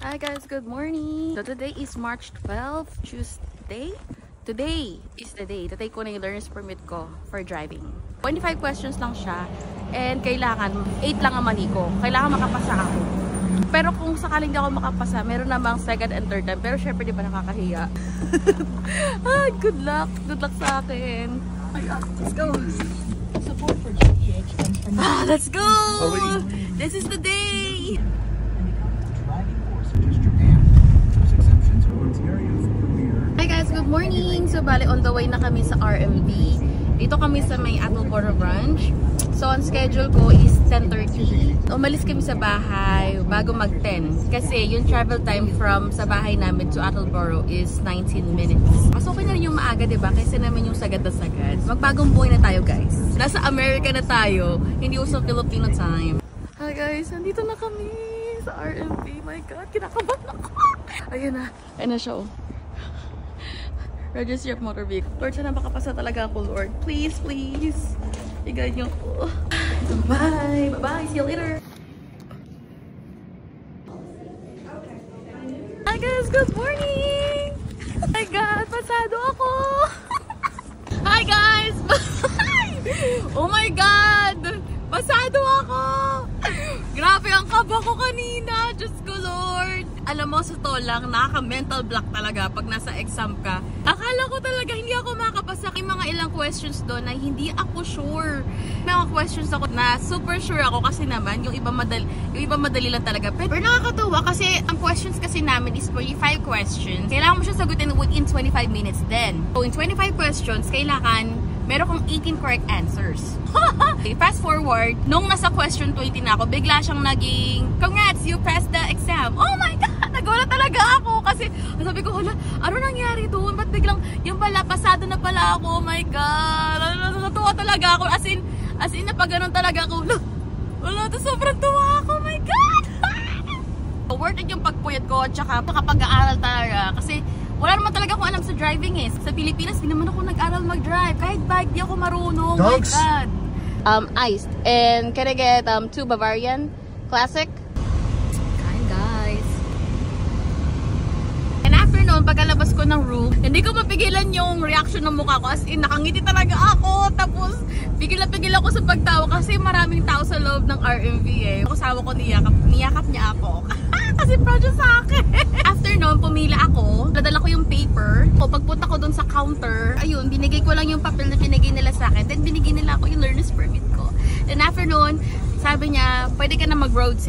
Hi guys, good morning. So today is March 12, Tuesday. Today is the day that I ko na yung learner's permit ko for driving. 25 questions lang siya and kailangan 8 lang ang mali ko. Kailangan makapasa ako. Pero kung sakaling di ako makapasa, meron namang second and third time. Pero syempre di ba nakakahiya? Good luck. Good luck sa akin. Let's go. Support for GTH comes from Let's go! This is the day! Hi guys, good morning! So bale on the way na kami sa RMV. Dito kami sa may Attleboro branch. So on schedule ko is 10:30. Umalis kami sa bahay bago mag-10. Kasi yung travel time from sa bahay namin to Attleboro is 19 minutes. Mas okay na rin yung maaga, diba? Kasi naman yung sagad na sagad. Magbagong buhay na tayo guys. Nasa America na tayo. Hindi usong Filipino time. Hi guys, nandito na kami sa RMV. My God, kinakabahan ako. Ayan na. Ayan na siya oh. Register of motor vehicle. Lord, sana makapasa talaga ako, Lord. Please, please. I-guide niyo ako. Bye! Bye-bye! See you later! Hi guys! Good morning! Oh my God! Pasado ako! Hi guys! Oh my God! Pasado ako! Grabe ang kaba ko kanina! Diyos ko, Lord! Alam mo, sa to lang, nakaka-mental block talaga pag nasa exam ka. Akala ko talaga hindi ako makapasa. May mga ilang questions doon na hindi ako sure. May mga questions ako na super sure ako kasi naman yung iba madali lang talaga. Pero nakakatuwa kasi ang questions kasi namin is 45 questions. Kailangan mo siya sagutin within 25 minutes din. So in 25 questions, kailangan meron kang 18 correct answers. Okay, fast forward, nung nasa question 20 na ako, bigla siyang naging, congrats, you passed the exam. Oh my God! Nagulat talaga ako kasi sabi ko, hala, ano nangyari doon? Ba't biglang, yung pala, pasado na pala ako. Oh my God! Natuwa talaga ako. As in, napaganon talaga ako. Wala, sobrang tuwa ako. Oh my God! Worth it yung pagpuyat ko at saka makapag-aaral talaga. Kasi, wala naman talaga akong alam sa driving eh. Sa Pilipinas, di naman ako nag-aral mag-drive. Kahit bike, di ako marunong. Dunks. My God. Iced. And can I get 2 Bavarian Classic? Kain guys. And after noon, pagkalabas ko ng room, hindi ko mapigilan yung reaction ng mukha ko. As in, nakangiti talaga ako. Tapos, pigil ako sa pagtawa kasi maraming tao sa loob ng RMV eh. Kasawa ko niyakap niya ako. Kasi proud siya sa akin. After noon, pumila ako. Nadala ko yung paper. O pagpunta ko dun sa counter, ayun, binigay ko lang yung papel na binigay nila sa akin. Then binigay nila ako yung learner's permit ko. Then after noon, sabi niya, pwede ka na mag-road